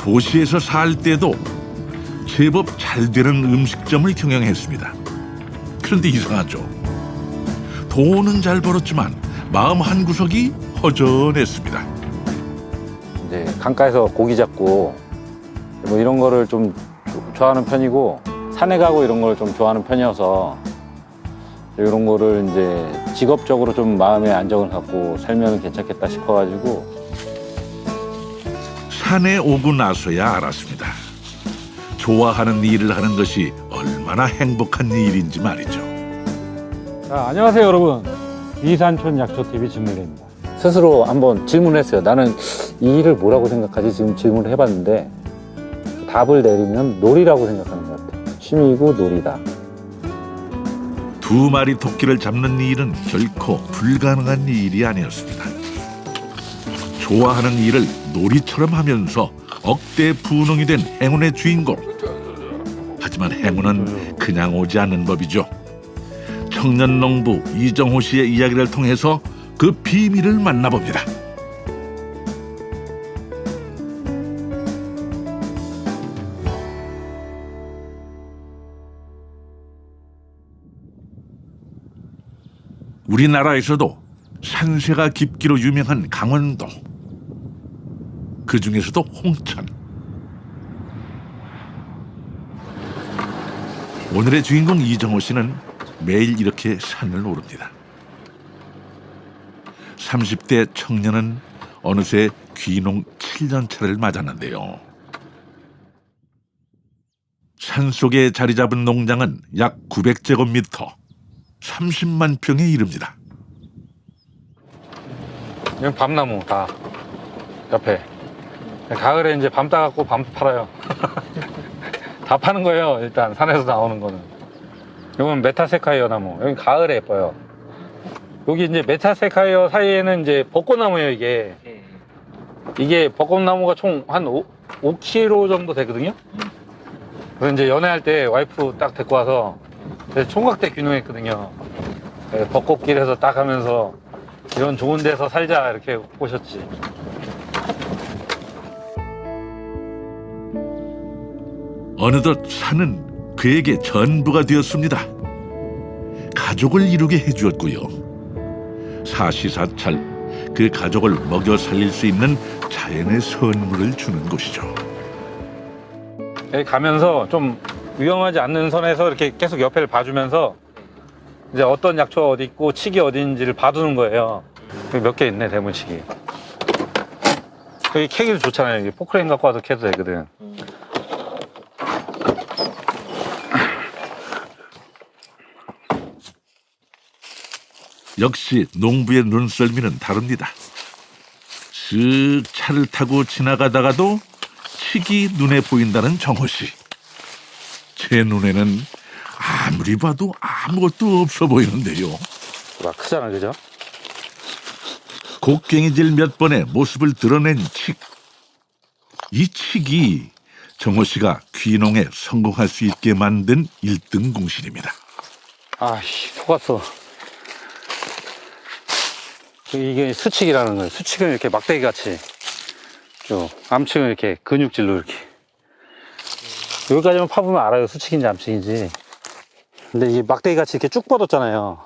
도시에서 살 때도 제법 잘 되는 음식점을 경영했습니다. 그런데 이상하죠. 돈은 잘 벌었지만 마음 한구석이 허전했습니다. 이제 강가에서 고기 잡고 뭐 이런 거를 좀 좋아하는 편이고, 산에 가고 이런 걸 좀 좋아하는 편이어서 이런 거를 이제 직업적으로 좀 마음의 안정을 갖고 살면 괜찮겠다 싶어가지고. 산에 오고 나서야 알았습니다. 좋아하는 일을 하는 것이 얼마나 행복한 일인지 말이죠. 자, 안녕하세요 여러분. 이산촌 약초TV 진물래입니다. 스스로 한번 질문했어요. 나는 이 일을 뭐라고 생각하지? 지금 질문을 해봤는데 답을 내리면 놀이라고 생각하는 것 같아요. 취미이고 놀이다. 두 마리 토끼를 잡는 일은 결코 불가능한 일이 아니었습니다. 좋아하는 일을 놀이처럼 하면서 억대 분홍이 된 행운의 주인공. 하지만 행운은 그냥 오지 않는 법이죠. 청년 농부 이정호 씨의 이야기를 통해서 그 비밀을 만나봅니다. 우리나라에서도 산세가 깊기로 유명한 강원도. 그 중에서도 홍천. 오늘의 주인공 이정호 씨는 매일 이렇게 산을 오릅니다. 30대 청년은 어느새 귀농 7년 차를 맞았는데요. 산속에 자리 잡은 농장은 약 900제곱미터, 30만 평에 이릅니다. 여기 밤나무 다 옆에. 가을에 이제 밤 따갖고 밤 팔아요. 다 파는 거예요. 일단 산에서 나오는 거는. 이건 메타세카이어 나무. 여기 가을에 예뻐요. 여기 이제 메타세카이어 사이에는 이제 벚꽃나무예요, 이게. 이게 벚꽃나무가 총 한 5kg 정도 되거든요. 그래서 이제 연애할 때 와이프 딱 데리고 와서 총각 때 귀농했거든요. 벚꽃길에서 딱 하면서 이런 좋은 데서 살자 이렇게 꼬셨지. 어느덧 산은 그에게 전부가 되었습니다. 가족을 이루게 해주었고요. 사시사철 그 가족을 먹여 살릴 수 있는 자연의 선물을 주는 곳이죠. 여기 가면서 좀 위험하지 않는 선에서 이렇게 계속 옆에를 봐주면서 이제 어떤 약초가 어디 있고 칡이 어디 있는지를 봐두는 거예요. 여기 몇 개 있네, 대문칡이. 여기 캐기도 좋잖아요. 여기 포크레인 갖고 와서 캐도 되거든. 역시 농부의 눈썰미는 다릅니다. 쓱 차를 타고 지나가다가도 칡이 눈에 보인다는 정호 씨. 제 눈에는 아무리 봐도 아무것도 없어 보이는데요. 와, 크잖아, 그죠? 곡괭이질 몇 번에 모습을 드러낸 칡. 이 칡이 정호 씨가 귀농에 성공할 수 있게 만든 1등 공신입니다. 아씨, 속았어. 이게 수칡이라는 거예요. 수칡은 이렇게 막대기 같이 쭉, 암칡은 이렇게 근육질로 이렇게. 여기까지만 파보면 알아요. 수칡인지 암칡인지. 근데 이게 막대기 같이 이렇게 쭉 뻗었잖아요.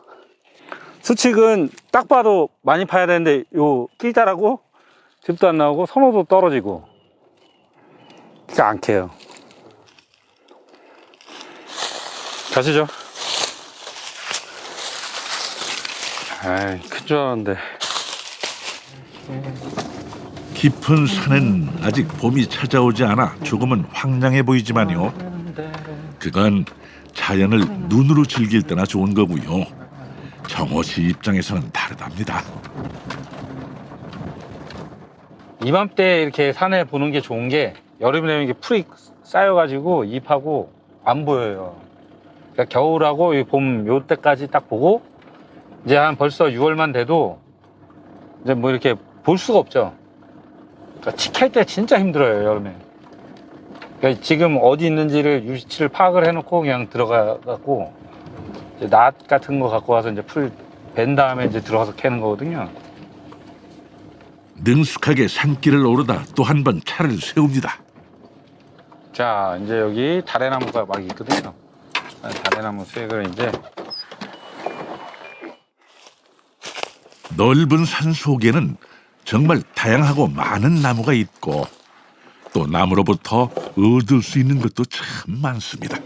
수칡은 딱 봐도 많이 파야 되는데 요 낄따라고 즙도 안 나오고 선호도 떨어지고. 그러니까 안 캐요. 가시죠. 아이, 큰 줄 알았는데. 깊은 산은 아직 봄이 찾아오지 않아 조금은 황량해 보이지만요. 그건 자연을 눈으로 즐길 때나 좋은 거고요. 정호 씨 입장에서는 다르답니다. 이맘때 이렇게 산에 보는 게 좋은 게 여름에 되면 이게 풀이 쌓여가지고 잎하고 안 보여요. 그러니까 겨울하고 봄 요때까지 딱 보고 이제 한 벌써 6월만 돼도 이제 뭐 이렇게 볼 수가 없죠. 그러니까 칡할 때 진짜 힘들어요, 여름에. 그러니까 지금 어디 있는지를 위치를 파악을 해놓고 그냥 들어가갖고 이제 낫 같은 거 갖고 와서 이제 풀 벤 다음에 이제 들어가서 캐는 거거든요. 능숙하게 산길을 오르다 또 한 번 차를 세웁니다. 자, 이제 여기 다래나무가 막 있거든요. 다래나무 수액을 이제 넓은 산 속에는 정말 다양하고 많은 나무가 있고 또 나무로부터 얻을 수 있는 것도 참 많습니다.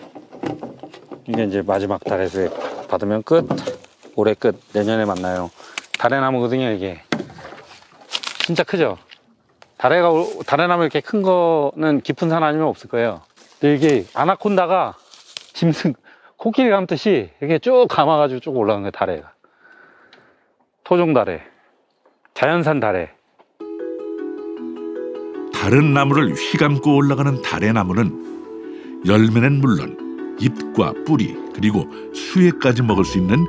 이게 이제 마지막 다래 수액 받으면 끝. 올해 끝. 내년에 만나요. 다래나무거든요, 이게. 진짜 크죠? 다래나무 이렇게 큰 거는 깊은 산 아니면 없을 거예요. 근데 이게 아나콘다가 짐승, 코끼리 감듯이 이렇게 쭉 감아가지고 쭉 올라간 거예요, 다래가. 토종 다래. 자연산 다래. 다른 나무를 휘감고 올라가는 다래나무는 열매는 물론 잎과 뿌리 그리고 수액까지 먹을 수 있는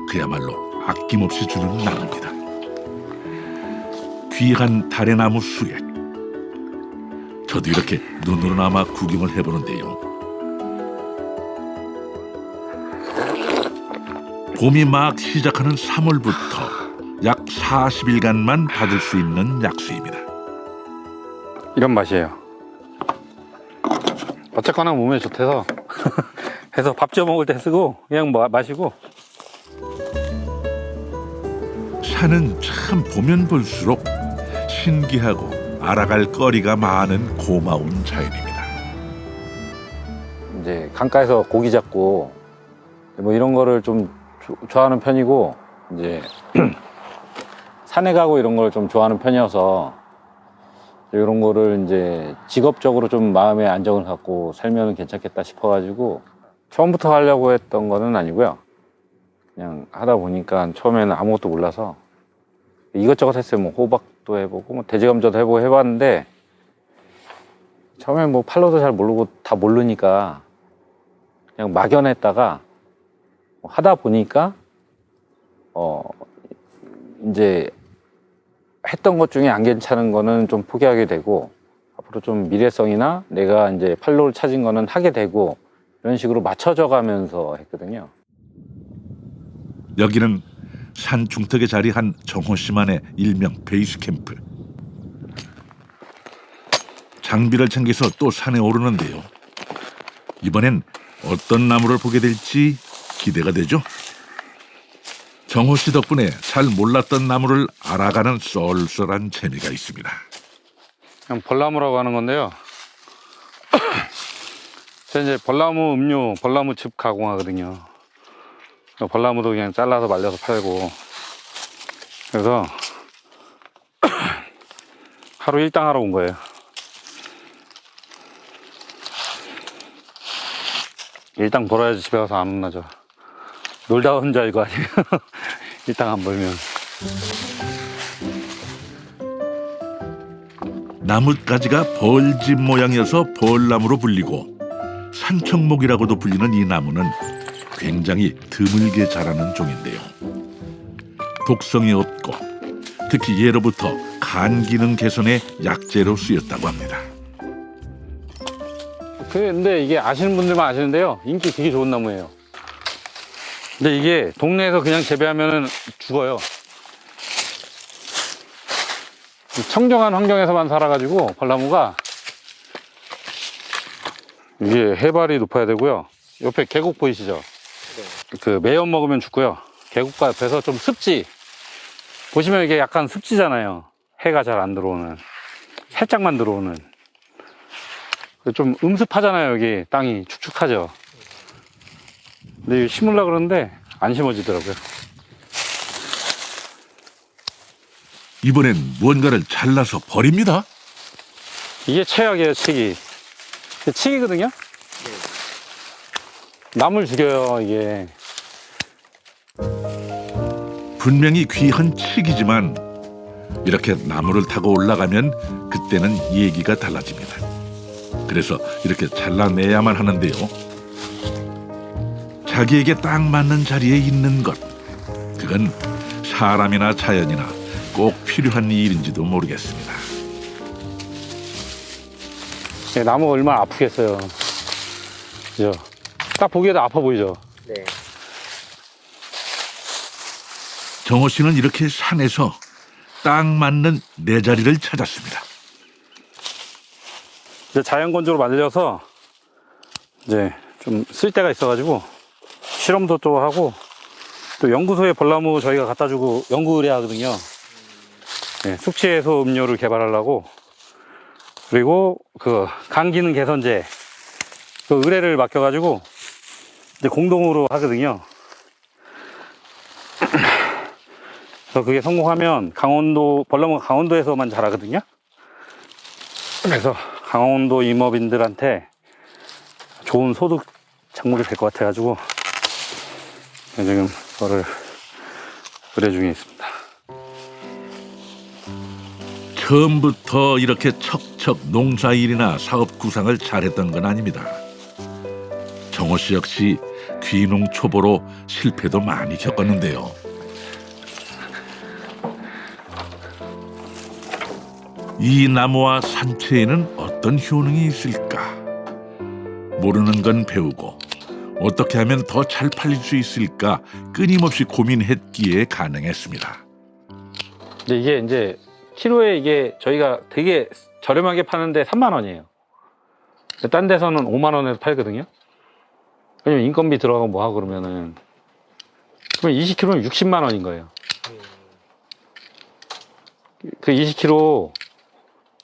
그야말로 아낌없이 주는 나무입니다. 귀한 다래나무 수액. 저도 이렇게 눈으로나마 구경을 해보는데요. 봄이 막 시작하는 3월부터 약 40일간만 받을 수 있는 약수입니다. 이런 맛이에요. 어쨌거나 몸에 좋대서 해서 밥 지어 먹을 때 쓰고 그냥 마시고. 산은 참 보면 볼수록 신기하고 알아갈 거리가 많은 고마운 자연입니다. 이제 강가에서 고기 잡고 뭐 이런 거를 좀 좋아하는 편이고, 이제 산에 가고 이런 걸 좀 좋아하는 편이어서 이런 거를 이제 직업적으로 좀 마음의 안정을 갖고 살면 괜찮겠다 싶어가지고 처음부터 하려고 했던 거는 아니고요. 그냥 하다 보니까 처음에는 아무것도 몰라서 이것저것 했어요. 뭐 호박도 해보고 뭐 돼지감자도 해보고 해봤는데 처음에 뭐 팔로도 잘 모르고 다 모르니까 그냥 막연했다가 하다 보니까 이제 했던 것 중에 안 괜찮은 거는 좀 포기하게 되고 앞으로 좀 미래성이나 내가 이제 팔로를 찾은 거는 하게 되고 이런 식으로 맞춰져 가면서 했거든요. 여기는 산 중턱에 자리한 정호 씨만의 일명 베이스 캠프. 장비를 챙겨서 또 산에 오르는데요. 이번엔 어떤 나무를 보게 될지 기대가 되죠. 정호 씨 덕분에 잘 몰랐던 나무를 알아가는 쏠쏠한 재미가 있습니다. 그냥 벌나무라고 하는 건데요. 제가 이제 벌나무 음료, 벌나무즙 가공하거든요. 벌나무도 그냥 잘라서 말려서 팔고. 그래서 하루 일당 하러 온 거예요. 일당 벌어야지 집에 가서 안 혼나죠. 놀다 온 줄 알고 아니면 일당 안 벌면. 나뭇가지가 벌집 모양이어서 벌나무로 불리고 산청목이라고도 불리는 이 나무는 굉장히 드물게 자라는 종인데요. 독성이 없고 특히 예로부터 간 기능 개선에 약재로 쓰였다고 합니다. 근데 이게 아시는 분들만 아시는데요. 인기 되게 좋은 나무예요. 근데 이게 동네에서 그냥 재배하면 죽어요. 청정한 환경에서만 살아가지고 벌나무가 이게 해발이 높아야 되고요. 옆에 계곡 보이시죠? 네. 그 매연 먹으면 죽고요. 계곡가 옆에서 좀 습지 보시면 이게 약간 습지잖아요. 해가 잘 안 들어오는, 살짝만 들어오는. 좀 음습하잖아요. 여기 땅이 축축하죠. 근데 이거 심으려고 그러는데 안 심어지더라고요. 이번엔 무언가를 잘라서 버립니다. 이게 최악이에요. 치기. 치기거든요. 나물 죽여요. 이게. 분명히 귀한 칡이지만 이렇게 나무를 타고 올라가면 그때는 얘기가 달라집니다. 그래서 이렇게 잘라내야만 하는데요. 자기에게 딱 맞는 자리에 있는 것, 그건 사람이나 자연이나 꼭 필요한 일인지도 모르겠습니다. 나무가 얼마나 아프겠어요. 그죠? 딱 보기에도 아파 보이죠? 네. 정호 씨는 이렇게 산에서 딱 맞는 내 자리를 찾았습니다. 이제 자연 건조로 말려서 이제 좀 쓸 데가 있어가지고 실험도 또 하고, 또 연구소에 벌나무 저희가 갖다 주고 연구 의뢰하거든요. 네, 숙취 해소 음료를 개발하려고. 그리고 그 감기능 개선제 그 의뢰를 맡겨가지고 이제 공동으로 하거든요. 그래서 그게 성공하면 벌나무가 강원도에서만 자라거든요. 그래서 강원도 임업인들한테 좋은 소득 작물이 될 것 같아가지고 지금 그거를 의뢰 중에 있습니다. 처음부터 이렇게 척척 농사일이나 사업 구상을 잘했던 건 아닙니다. 정호 씨 역시 귀농 초보로 실패도 많이 겪었는데요. 이 나무와 산채에는 어떤 효능이 있을까? 모르는 건 배우고 어떻게 하면 더 잘 팔릴 수 있을까 끊임없이 고민했기에 가능했습니다. 근데 이게 이제 키로에 이게 저희가 되게 저렴하게 파는데 3만 원이에요. 딴 데서는 5만 원에서 팔거든요. 왜냐면 인건비 들어가고 뭐 하고 그러면은, 그러면 20kg는 60만 원인 거예요. 그 20kg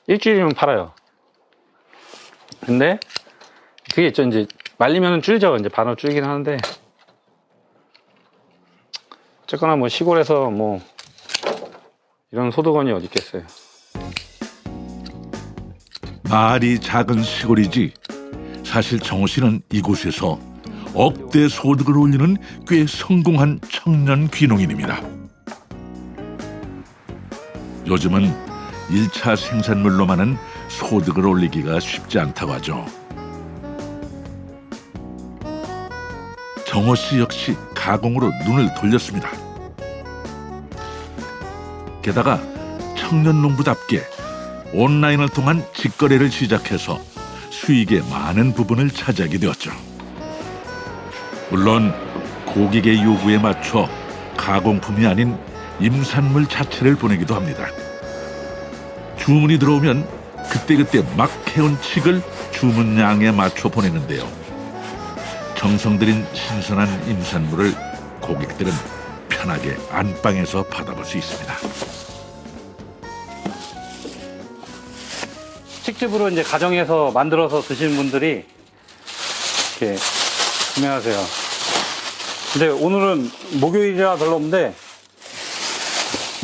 일주일이면 팔아요. 근데 그게 있죠. 이제 말리면 줄죠. 이제 반으로 줄긴 하는데, 어쨌거나 뭐 시골에서 뭐 이런 소득원이 어디 있겠어요. 마을이 작은 시골이지 사실 정호 씨는 이곳에서 억대 소득을 올리는 꽤 성공한 청년 귀농인입니다. 요즘은 1차 생산물로만은 소득을 올리기가 쉽지 않다고 하죠. 정호 씨 역시 가공으로 눈을 돌렸습니다. 게다가 청년 농부답게 온라인을 통한 직거래를 시작해서 수익의 많은 부분을 차지하게 되었죠. 물론 고객의 요구에 맞춰 가공품이 아닌 임산물 자체를 보내기도 합니다. 주문이 들어오면 그때그때 막 해온 칡을 주문량에 맞춰 보내는데요. 정성 들인 신선한 임산물을 고객들은 편하게 안방에서 받아볼 수 있습니다. 칡즙으로 이제 가정에서 만들어서 드시는 분들이 이렇게 구매하세요. 근데 오늘은 목요일이라 별로 없는데,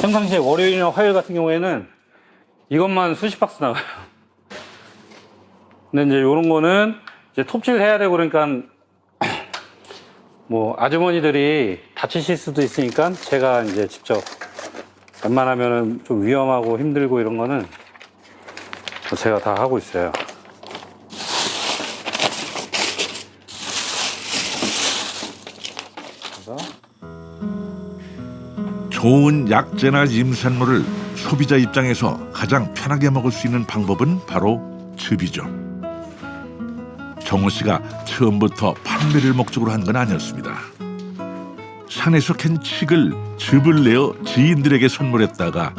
평상시에 월요일이나 화요일 같은 경우에는 이것만 수십 박스 나가요. 근데 이제 이런 거는 이제 톱질 해야 되고 그러니까 뭐 아주머니들이 다치실 수도 있으니까 제가 이제 직접, 웬만하면은 좀 위험하고 힘들고 이런 거는 제가 다 하고 있어요. 좋은 약재나 임산물을 소비자 입장에서 가장 편하게 먹을 수 있는 방법은 바로 즙이죠. 정호 씨가 처음부터 판매를 목적으로 한 건 아니었습니다. 산에서 캔 칡을 즙을 내어 지인들에게 선물했다가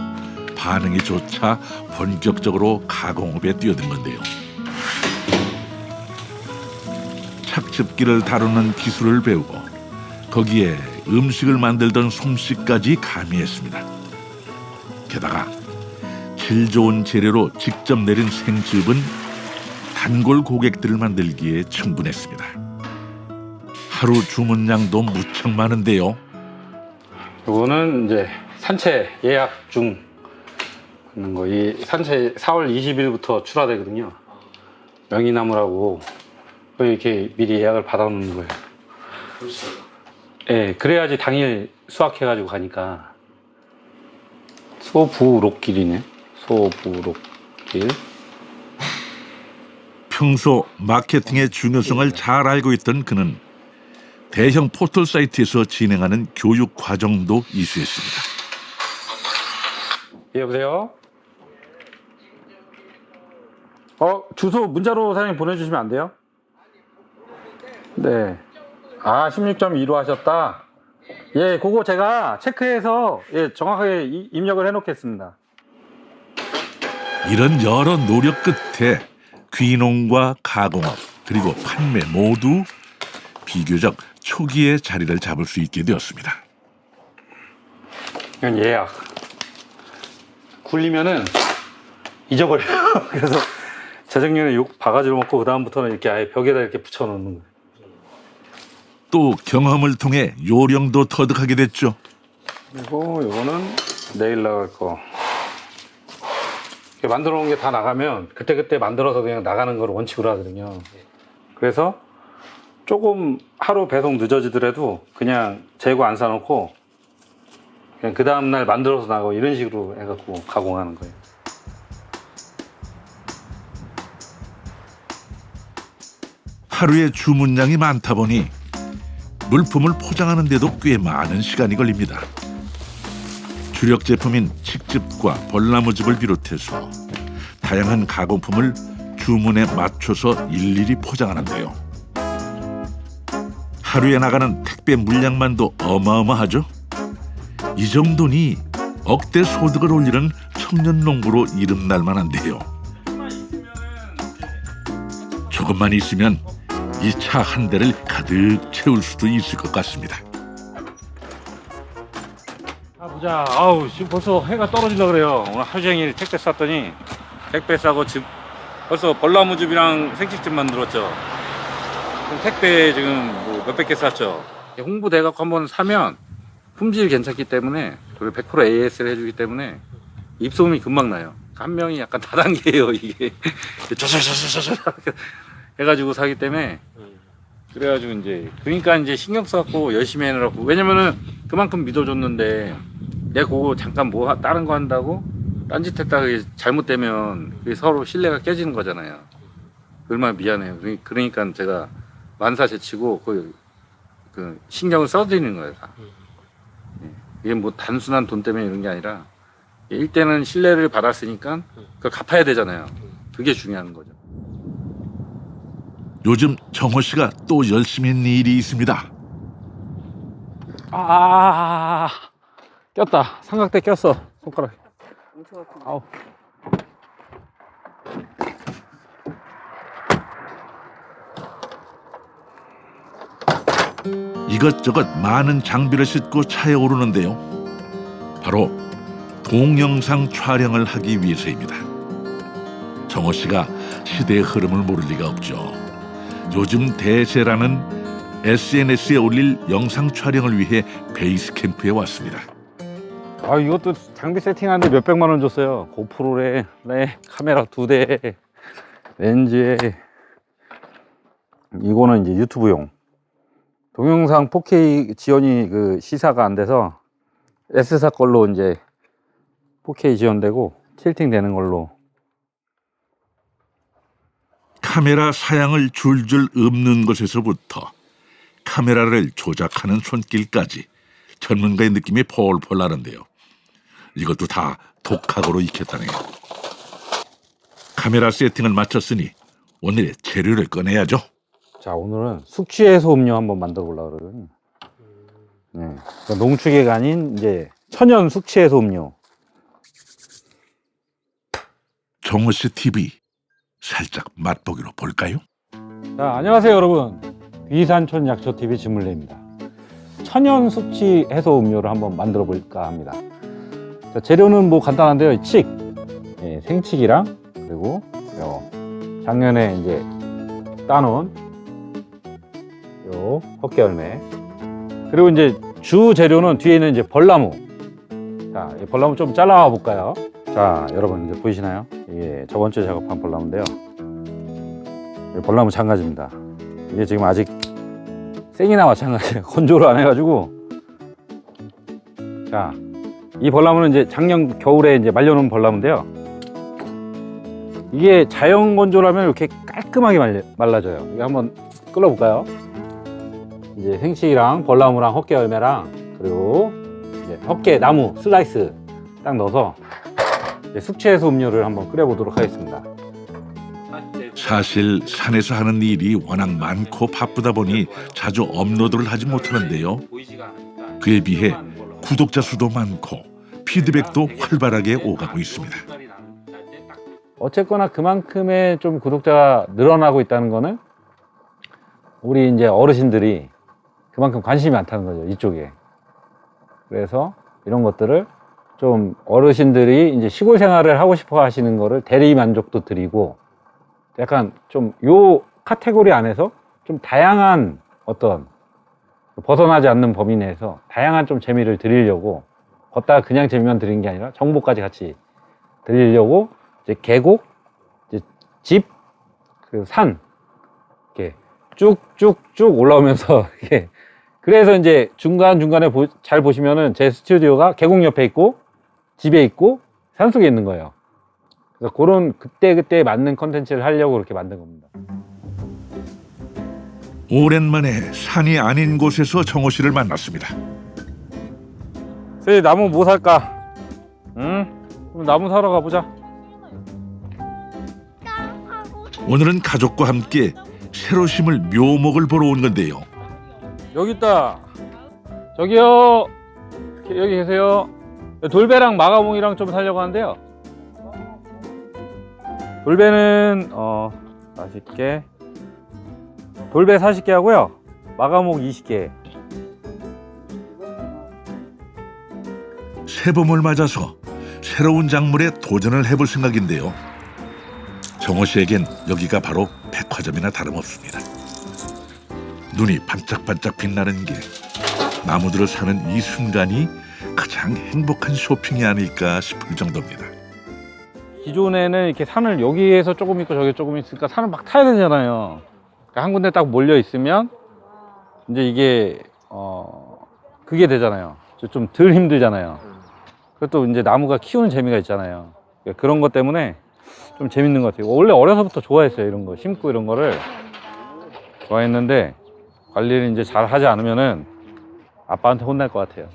반응이 좋자 본격적으로 가공업에 뛰어든 건데요. 착즙기를 다루는 기술을 배우고 거기에 음식을 만들던 솜씨까지 가미했습니다. 게다가 질 좋은 재료로 직접 내린 생즙은 단골 고객들을 만들기에 충분했습니다. 하루 주문량도 무척 많은데요. 요거는 이제 산채 예약 중 있는 거. 이 산채 4월 20일부터 출하되거든요. 명이나무라고 이렇게 미리 예약을 받아놓는 거예요. 예, 그래야지 당일 수확해가지고 가니까. 소부록길이네. 소부록길. 평소 마케팅의 중요성을 잘 알고 있던 그는 대형 포털 사이트에서 진행하는 교육 과정도 이수했습니다. 예, 여보세요? 주소 문자로 사장님 보내주시면 안 돼요? 네. 16.2로 하셨다? 예, 그거 제가 체크해서 예, 정확하게 입력을 해놓겠습니다. 이런 여러 노력 끝에 귀농과 가공업 그리고 판매 모두 비교적 초기에 자리를 잡을 수 있게 되었습니다. 이건 예약. 굴리면은 잊어버려요. 그래서 재작년에 욕 바가지로 먹고 그 다음부터는 이렇게 아예 벽에다 이렇게 붙여놓는 거예요. 또 경험을 통해 요령도 터득하게 됐죠. 그리고 요거는 내일 나갈 거. 이렇게 만들어 놓은 게 다 나가면 그때그때 만들어서 그냥 나가는 걸 원칙으로 하거든요. 그래서 조금 하루 배송 늦어지더라도 그냥 재고 안 사놓고 그냥 그 다음날 만들어서 나가고 이런 식으로 해갖고 가공하는 거예요. 하루에 주문량이 많다 보니 물품을 포장하는 데도 꽤 많은 시간이 걸립니다. 주력 제품인 칡즙과 벌나무즙을 비롯해서 다양한 가공품을 주문에 맞춰서 일일이 포장하는데요. 하루에 나가는 택배 물량만도 어마어마하죠. 이 정도니 억대 소득을 올리는 청년 농부로 이름날 만한데요. 조금만 있으면 이 차 한 대를 가득 채울 수도 있을 것 같습니다. 보자. 아우, 지금 벌써 해가 떨어지려고 그래요. 오늘 하루 종일 택배 쌌더니 택배 싸고 즙 벌써 벌나무즙이랑 생칡즙 만들었죠. 그럼 택배 지금 뭐 몇백 개 쌌죠. 홍보돼갖고 한번 사면 품질 괜찮기 때문에 그리고 100% AS를 해주기 때문에 입소문이 금방 나요. 한 명이 약간 다단계예요 이게. 저저저저저 해가지고 사기 때문에 그래가지고 이제 그러니까 이제 신경 써갖고 열심히 해내라고. 왜냐면은 그만큼 믿어줬는데 내가 그거 잠깐 뭐 다른 거 한다고 딴짓 했다가 잘못되면 그게 서로 신뢰가 깨지는 거잖아요. 얼마나 미안해요. 그러니까 제가 만사제치고 그 신경을 써드리는 거예요 다. 이게 뭐 단순한 돈 때문에 이런 게 아니라 일대는 신뢰를 받았으니까 그걸 갚아야 되잖아요. 그게 중요한 거죠. 요즘 정호 씨가 또 열심히 했는 일이 있습니다. 꼈다. 삼각대 꼈어. 손가락. 아우. 이것저것 많은 장비를 싣고 차에 오르는데요. 바로 동영상 촬영을 하기 위해서입니다. 정호 씨가 시대의 흐름을 모를 리가 없죠. 요즘 대세라는 SNS에 올릴 영상 촬영을 위해 베이스 캠프에 왔습니다. 아, 이것도 장비 세팅하는데 몇백만 원 줬어요. 고프로래, 네, 카메라 2대, 렌즈에 이거는 이제 유튜브용. 동영상 4K 지원이 그 시사가 안 돼서 S사 걸로 이제 4K 지원되고 틸팅 되는 걸로. 카메라 사양을 줄줄 읊는 것에서부터 카메라를 조작하는 손길까지 전문가의 느낌이 폴폴 나는데요. 이것도 다 독학으로 익혔다네요. 카메라 세팅을 마쳤으니 오늘의 재료를 꺼내야죠. 자, 오늘은 숙취해소 음료 한번 만들어 보려고 그러거든요. 네, 그러니까 농축액 아닌 이제 천연 숙취해소 음료. 정호 씨 TV 살짝 맛보기로 볼까요? 자, 안녕하세요 여러분. 비산촌 약초TV 진물래입니다. 천연 숙취 해소 음료를 한번 만들어 볼까 합니다. 자, 재료는 뭐 간단한데요. 칡, 예, 생칡이랑 그리고 요 작년에 이제 따놓은 요 헛개열매, 그리고 이제 주 재료는 뒤에 있는 이제 벌나무. 자, 이 벌나무 좀 잘라 볼까요? 자, 여러분 이제 보이시나요? 이게 저번 주에 작업한 벌나무인데요. 벌나무 장가지입니다. 이게 지금 아직 생이나 마찬가지예요. 건조를 안 해가지고. 자, 이 벌나무는 이제 작년 겨울에 이제 말려놓은 벌나무인데요. 이게 자연 건조라면 이렇게 깔끔하게 말라져요. 이거 한번 끌어볼까요? 이제 생씨랑 벌나무랑 헛개 열매랑 그리고 이제 헛개 나무 슬라이스 딱 넣어서 숙취해소 음료를 한번 끓여보도록 하겠습니다. 사실 산에서 하는 일이 워낙 많고 바쁘다 보니 자주 업로드를 하지 못하는데요. 그에 비해 구독자 수도 많고 피드백도 활발하게 오가고 있습니다. 어쨌거나 그만큼의 좀 구독자가 늘어나고 있다는 거는 우리 이제 어르신들이 그만큼 관심이 많다는 거죠, 이쪽에. 그래서 이런 것들을 좀 어르신들이 이제 시골 생활을 하고 싶어 하시는 거를 대리 만족도 드리고 약간 좀 요 카테고리 안에서 좀 다양한 어떤 벗어나지 않는 범위 내에서 다양한 좀 재미를 드리려고 걷다가 그냥 재미만 드리는 게 아니라 정보까지 같이 드리려고 이제 계곡, 이제 집, 그 산 이렇게 쭉쭉쭉 올라오면서 이게 그래서 이제 중간중간에 잘 보시면은 제 스튜디오가 계곡 옆에 있고 집에 있고 산속에 있는 거예요. 그래서 그런 그때그때 맞는 컨텐츠를 하려고 그렇게 만든 겁니다. 오랜만에 산이 아닌 곳에서 정호 씨를 만났습니다. 세 나무 뭐 살까? 응? 그럼 나무 사러 가보자. 오늘은 가족과 함께 새로 심을 묘목을 보러 온 건데요. 여기 있다. 저기요. 여기 계세요. 돌배랑 마가몽이랑 좀 살려고 하는데요. 돌배는 맛있게 돌배 40개 하고요. 마가몽 20개. 새봄을 맞아서 새로운 작물에 도전을 해볼 생각인데요. 정호 씨에겐 여기가 바로 백화점이나 다름없습니다. 눈이 반짝반짝 빛나는 게 나무들을 사는 이 순간이 가장 행복한 쇼핑이 아닐까 싶을 정도입니다. 기존에는 이렇게 산을 여기에서 조금 있고 저기 조금 있으니까 산을 막 타야 되잖아요. 그러니까 한 군데 딱 몰려 있으면 이제 이게 그게 되잖아요. 좀 덜 힘들잖아요. 그것도 이제 나무가 키우는 재미가 있잖아요. 그러니까 그런 것 때문에 좀 재밌는 것 같아요. 원래 어려서부터 좋아했어요. 이런 거 심고 이런 거를 좋아했는데 관리를 이제 잘 하지 않으면은 아빠한테 혼날 것 같아요.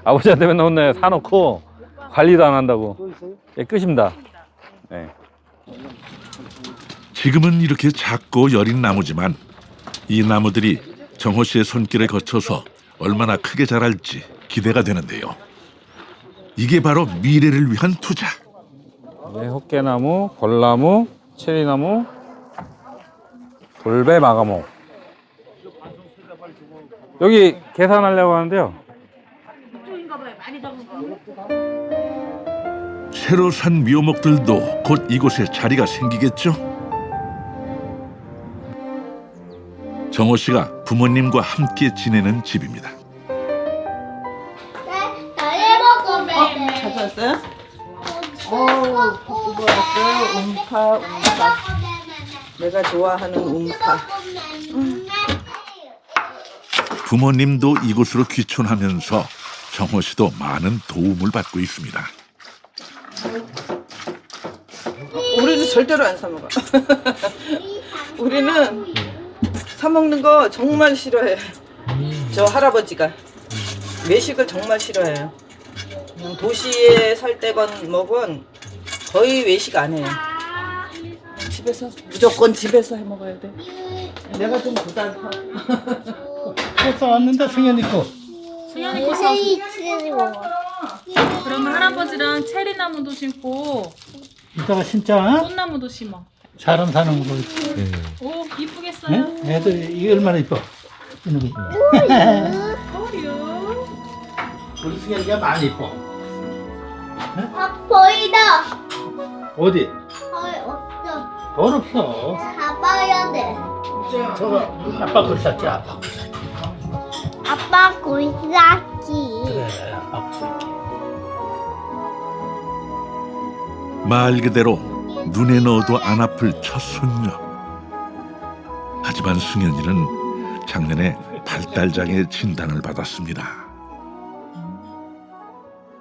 아버지한테 맨날 혼나요. 사놓고 관리도 안 한다고. 예, 끝입니다. 네. 지금은 이렇게 작고 여린 나무지만 이 나무들이 정호 씨의 손길을 거쳐서 얼마나 크게 자랄지 기대가 되는데요. 이게 바로 미래를 위한 투자. 네, 헛개나무, 벌나무, 체리나무, 돌배, 마가모. 여기 계산하려고 하는데요. 새로 산 묘목들도 곧 이곳에 자리가 생기겠죠? 정호 씨가 부모님과 함께 지내는 집입니다. 찾았어요? 그거 왔어요? 음파. 내가 좋아하는 음파. 부모님도 이곳으로 귀촌하면서 정호 씨도 많은 도움을 받고 있습니다. 우리는 절대로 안 사 먹어. 우리는 사 먹는 거 정말 싫어해. 저 할아버지가 외식을 정말 싫어해요. 그냥 도시에 살 때건 뭐건 거의 외식 안 해요. 집에서 무조건 집에서 해 먹어야 돼. 내가 좀 부담해. 꽃 왔는데 승현이 꽃. 승현이 꽃 사왔어. 그러면 할아버지랑 체리나무도 심고 이따가 진짜 꽃나무도 심어. 사람 사는 걸로. 오 이쁘겠어요. 네? 애들 이게 얼마나 이뻐. 이놈이. 어유. 우리 승현이가 많이 이뻐. 보이다. 어디? 없어. 돈 없어. 잡아야 돼. 저거 아빠 글 샀지. 아빠 글 샀지. 아빠 골사기. 그래 아빠 글 샀지. 말 그대로 눈에 넣어도 안 아플 첫 손녀. 하지만 승현이는 작년에 발달장애 진단을 받았습니다.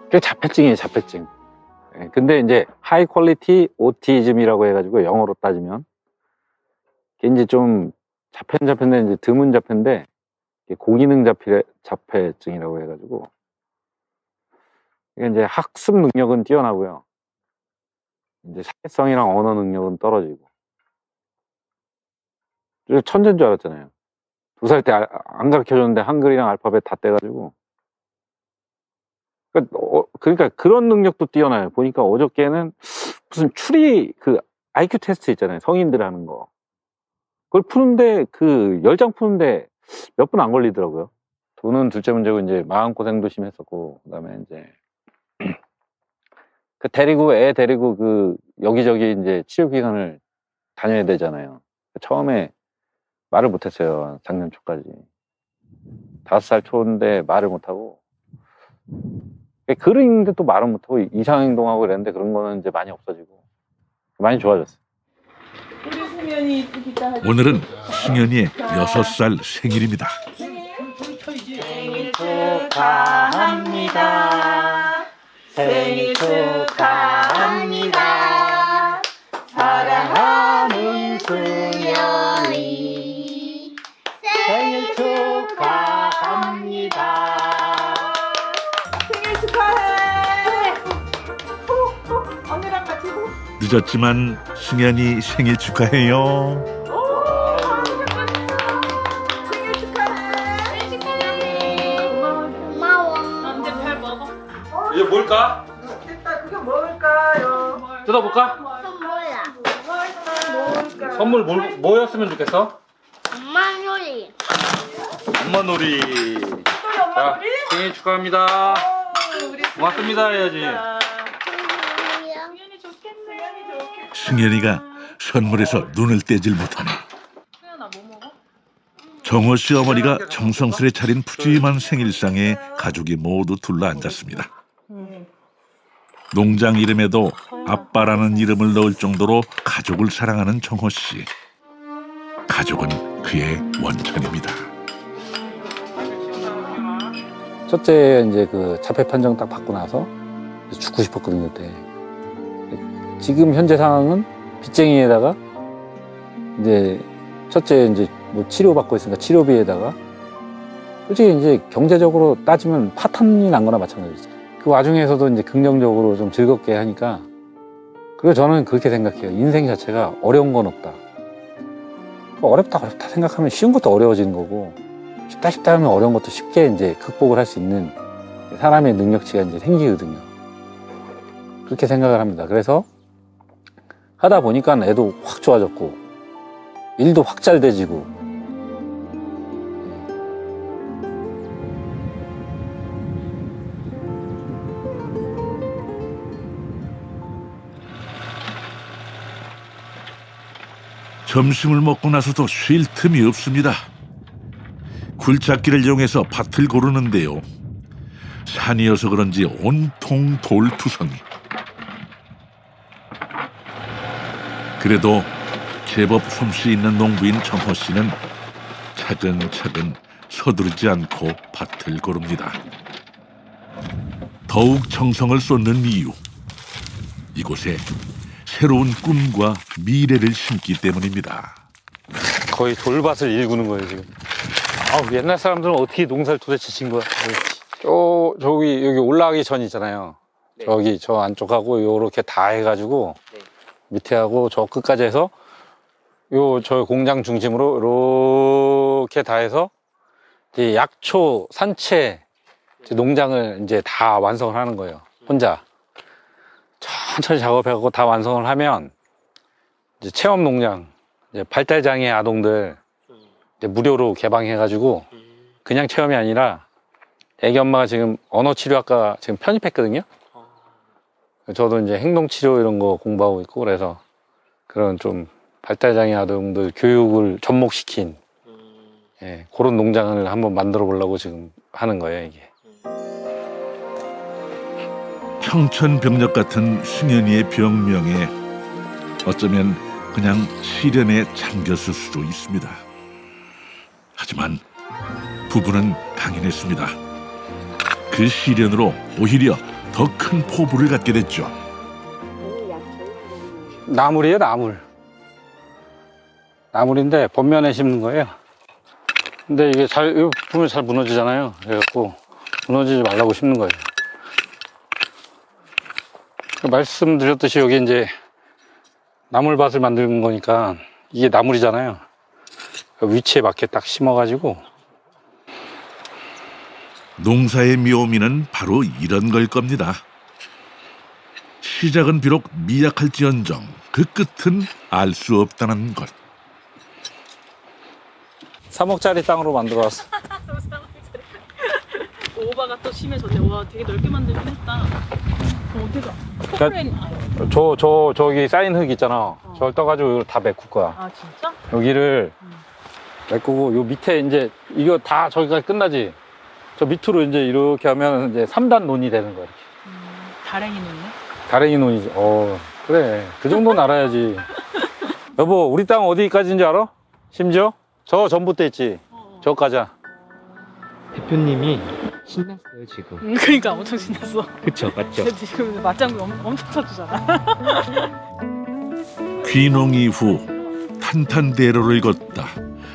그게 자폐증이에요, 자폐증. 예, 근데 이제 하이 퀄리티 오티즘이라고 해가지고 영어로 따지면 이게 이제 좀 자폐인데 이제 드문 자폐인데 고기능 자폐증이라고 해가지고 이게 이제 학습 능력은 뛰어나고요. 이제 사회성이랑 언어 능력은 떨어지고. 천재인 줄 알았잖아요. 2살 때 안 가르쳐 줬는데 한글이랑 알파벳 다 떼가지고. 그러니까 그런 능력도 뛰어나요. 보니까 어저께는 무슨 추리 그 IQ 테스트 있잖아요. 성인들 하는 거. 그걸 푸는데 그 10장 푸는데 몇 분 안 걸리더라고요. 돈은 둘째 문제고 이제 마음고생도 심했었고 그다음에 이제 애 데리고 그 여기저기 이제 치료기관을 다녀야 되잖아요. 처음에 말을 못했어요. 작년 초까지. 5살 초인데 말을 못하고 글을 읽는데 또 말을 못하고 이상행동하고 이랬는데 그런 거는 이제 많이 없어지고 많이 좋아졌어요. 우리 승현이 이쁘기다. 오늘은 승현이의 6살 생일입니다. 생일 축하합니다. 생일 축하합니다. 사랑하는 승현이 생일 축하합니다. 생일 축하해. 언니랑 같이 호. 늦었지만 승현이 생일 축하해요. 생일 축하해. 고마워. 이제 잘 먹어. 이게 뭘까? 됐다. 그게 뭘까요? 뜯어볼까? 선물아. 선물 뭐였으면 좋겠어? 엄마 요리. 엄마 놀이. 자, 생일 축하합니다. 고맙습니다 해야지. 승현이 좋겠네. 승현이가 선물에서 눈을 떼질 못하네. 승현아 뭐 먹어? 정호 씨 어머니가 정성스레 차린 푸짐한 생일상에 가족이 모두 둘러앉았습니다. 농장 이름에도 아빠라는 이름을 넣을 정도로 가족을 사랑하는 정호 씨. 가족은 그의 원천입니다. 첫째 이제 그 자폐 판정 딱 받고 나서 죽고 싶었거든요 그때. 지금 현재 상황은 빚쟁이에다가 이제 첫째 이제 뭐 치료 받고 있으니까 치료비에다가 솔직히 이제 경제적으로 따지면 파탄이 난 거나 마찬가지죠. 그 와중에서도 이제 긍정적으로 좀 즐겁게 하니까 그리고 저는 그렇게 생각해요. 인생 자체가 어려운 건 없다. 어렵다 생각하면 쉬운 것도 어려워지는 거고 쉽다 하면 어려운 것도 쉽게 이제 극복을 할 수 있는 사람의 능력치가 이제 생기거든요. 그렇게 생각을 합니다. 그래서 하다 보니까 애도 확 좋아졌고 일도 확 잘 돼지고 점심을 먹고 나서도 쉴 틈이 없습니다. 굴착기를 이용해서 밭을 고르는데요. 산이어서 그런지 온통 돌투성이. 그래도 제법 솜씨 있는 농부인 정호 씨는 차근차근 서두르지 않고 밭을 고릅니다. 더욱 정성을 쏟는 이유. 이곳에 새로운 꿈과 미래를 심기 때문입니다. 거의 돌밭을 일구는 거예요 지금. 옛날 사람들은 어떻게 농사를 도대체 진 거야? 저기 여기 올라가기 전 있잖아요. 네. 저기 저 안쪽하고 요렇게 다 해가지고 네. 밑에 하고 저 끝까지 해서 저 공장 중심으로 이렇게 다 해서 이제 약초 산채 이제 농장을 이제 다 완성을 하는 거예요. 혼자 천천히 작업해갖고 다 완성을 하면 이제 체험 농장 이제 발달장애 아동들 이제 무료로 개방해가지고 그냥 체험이 아니라 애기 엄마가 지금 언어치료학과 지금 편입했거든요. 저도 이제 행동치료 이런 거 공부하고 있고 그래서 그런 좀 발달장애 아동들 교육을 접목시킨 그런 농장을 한번 만들어 보려고 지금 하는 거예요 이게. 청천벽력 같은 승현이의 병명에 어쩌면 그냥 시련에 잠겼을 수도 있습니다. 하지만 부부는 강인했습니다. 그 시련으로 오히려 더 큰 포부를 갖게 됐죠. 나물이에요 나물. 나물인데 봄면에 심는 거예요. 근데 이게 이 부품이 잘 무너지잖아요. 그래갖고 무너지지 말라고 심는 거예요. 말씀드렸듯이 여기 이제 나물밭을 만드는 거니까 이게 나물이잖아요. 위치에 맞게 딱 심어가지고. 농사의 묘미는 바로 이런 걸 겁니다. 시작은 비록 미약할지언정 그 끝은 알 수 없다는 것. 3억짜리 땅으로 만들어 왔어. 오바가 또 심해졌네. 와, 되게 넓게 만들긴 했다. 어디가? 포크레인. 저기 쌓인 흙 있잖아. 저걸 떠가지고 이걸 다 메꿀 거야. 아, 진짜? 여기를 메꾸고 요 밑에 이제 이거 다 저기까지 끝나지. 저 밑으로 이제 이렇게 하면 이제 3단 논이 되는 거야. 이렇게. 다랭이 놓네. 다랭이 논이지. 그래. 그 정도는 알아야지. 여보, 우리 땅 어디까지인지 알아? 심지어? 저 전봇대 있지? 저까지야. 대표님이 신났어요 지금. 그러니까 엄청 신났어. 그쵸, 맞죠? 지금 맞장구 엄청 쳐주잖아. 귀농 이후 탄탄대로를 걷다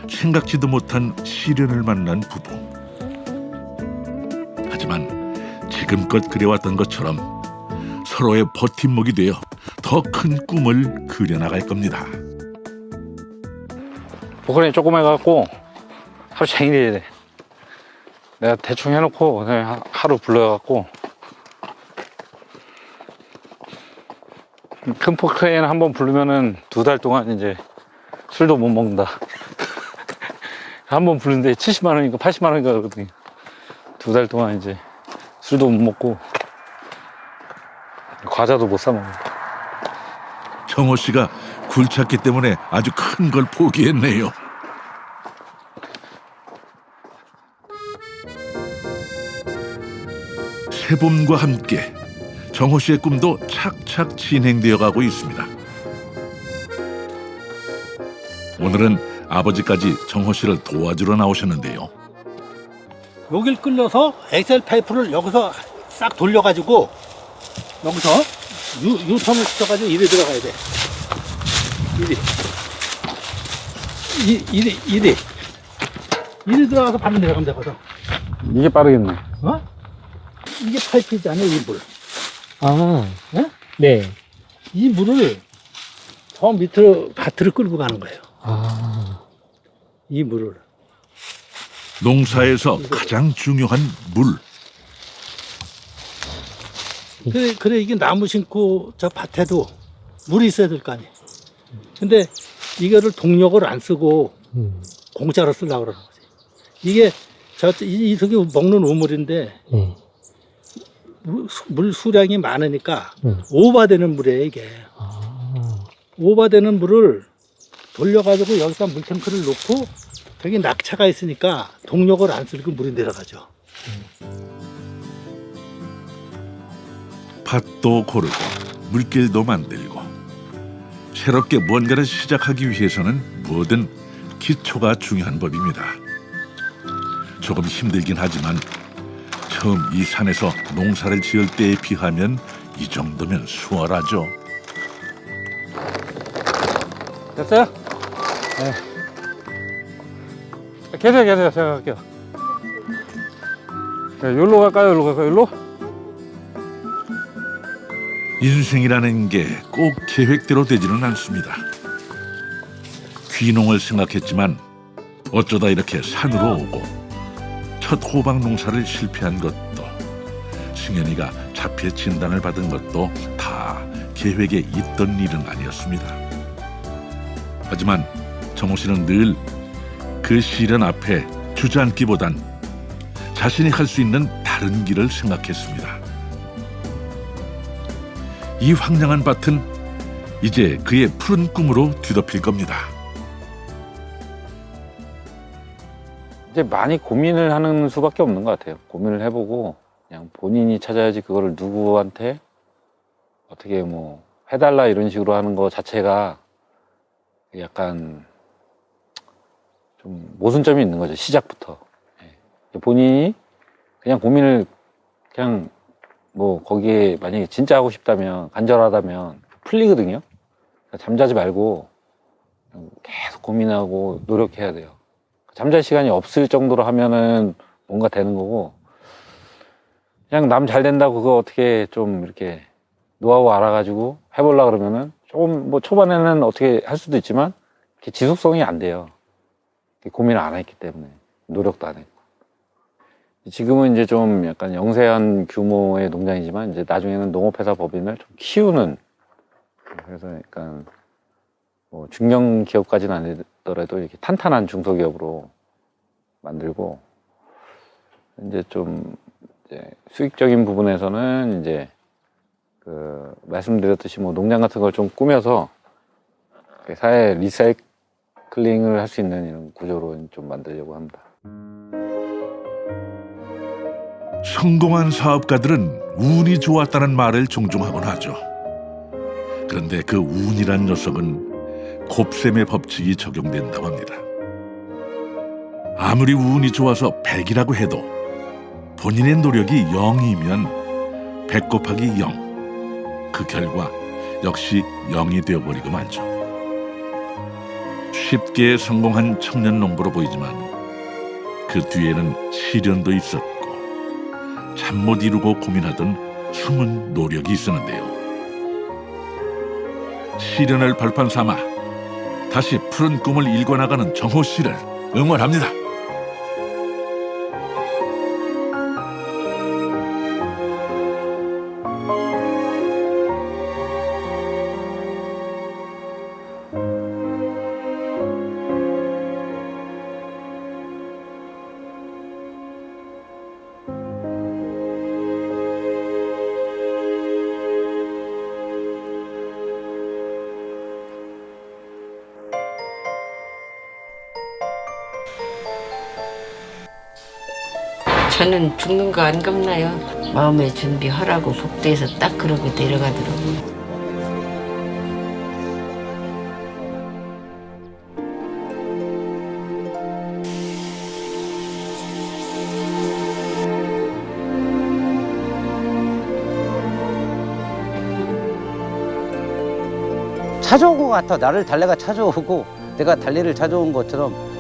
생각지도 못한 시련을 만난 부부. 하지만 지금껏 그려왔던 것처럼 서로의 버팀목이 되어 더 큰 꿈을 그려나갈 겁니다. 포크레인 조금 해갖고 하루 종일 해야 돼. 내가 대충 해놓고 그냥 하루 불러갖고 큰 포크레인 한번 부르면은 2달 동안 이제 술도 못 먹는다. 한 번 부르는데 70만 원인가 80만 원인가 그러거든요. 2달 동안 이제 술도 못 먹고 과자도 못 사 먹어. 정호 씨가 굴착기 때문에 아주 큰 걸 포기했네요. 새봄과 함께 정호 씨의 꿈도 착착 진행되어 가고 있습니다. 오늘은 아버지까지 정호 씨를 도와주러 나오셨는데요. 여길 끌려서 엑셀 파이프를 여기서 싹 돌려가지고 여기서 유턴을 시켜가지고 이리 들어가야 돼. 이리 들어가서 반면 내려가면 되거든. 이게 빠르겠네. 이게 파이프잖아, 이 물. 아, 네? 네. 이 물을 저 밑으로 밭으로 끌고 가는 거예요. 아, 이 물을. 농사에서 가장 중요한 물. 그래 이게 나무 심고 저 밭에도 물이 있어야 될 거 아니에요. 근데 이거를 동력을 안 쓰고 공짜로 쓰려고 그러는 거지. 이게 이 속에 먹는 우물인데 물 수량이 많으니까 오버되는 물이에요, 이게. 오버되는 물을 돌려가지고 여기다 물탱크를 놓고 저기 낙차가 있으니까 동력을 안 쓰고 물이 내려가죠. 밭도 고르고 물길도 만들고 새롭게 뭔가를 시작하기 위해서는 뭐든 기초가 중요한 법입니다. 조금 힘들긴 하지만 처음 이 산에서 농사를 지을 때에 비하면 이 정도면 수월하죠. 됐어요? 네. 계세요. 제가 갈게요. 네, 여기로 갈까요? 여기로 갈까요? 여기로? 인생이라는 게 꼭 계획대로 되지는 않습니다. 귀농을 생각했지만 어쩌다 이렇게 산으로 오고 첫 호박 농사를 실패한 것도 승현이가 자폐 진단을 받은 것도 다 계획에 있던 일은 아니었습니다. 하지만 정호 씨는 늘 그 시련 앞에 주저앉기보단 자신이 할 수 있는 다른 길을 생각했습니다. 이 황량한 밭은 이제 그의 푸른 꿈으로 뒤덮일 겁니다. 이제 많이 고민을 하는 수밖에 없는 것 같아요. 고민을 해보고 그냥 본인이 찾아야지 그거를 누구한테 어떻게 뭐 해달라 이런 식으로 하는 거 자체가 약간 좀 모순점이 있는 거죠. 시작부터. 본인이 그냥 고민을 그냥 뭐 거기에 만약에 진짜 하고 싶다면 간절하다면 풀리거든요. 그러니까 잠자지 말고 계속 고민하고 노력해야 돼요. 잠잘 시간이 없을 정도로 하면은 뭔가 되는 거고 그냥 남 잘 된다고 그거 어떻게 좀 이렇게 노하우 알아가지고 해보려고 그러면은 조금 뭐 초반에는 어떻게 할 수도 있지만 이렇게 지속성이 안 돼요. 고민을 안 했기 때문에 노력도 안 했고 지금은 이제 좀 약간 영세한 규모의 농장이지만 이제 나중에는 농업회사 법인을 좀 키우는, 그래서 약간 뭐 중견 기업까지는 아니더라도 이렇게 탄탄한 중소기업으로 만들고, 이제 좀 이제 수익적인 부분에서는 이제 그 말씀드렸듯이 뭐 농장 같은 걸 좀 꾸며서 사회 리사이클링을 할 수 있는 이런 구조로 좀 만들려고 합니다. 성공한 사업가들은 운이 좋았다는 말을 종종 하곤 하죠. 그런데 그 운이란 녀석은 곱셈의 법칙이 적용된다고 합니다. 아무리 운이 좋아서 100이라고 해도 본인의 노력이 0이면 100 곱하기 0, 그 결과 역시 0이 되어버리고 말죠. 쉽게 성공한 청년 농부로 보이지만 그 뒤에는 시련도 있었고 잠 못 이루고 고민하던 숨은 노력이 있었는데요. 시련을 발판 삼아 다시 푸른 꿈을 일궈나가는 정호 씨를 응원합니다. 저는 죽는 거 안 겁나요. 마음의 준비하라고 복도에서 딱 그러고 내려가더라고요. 찾아온 것 같아. 나를 달래가 찾아오고 내가 달래를 찾아온 것처럼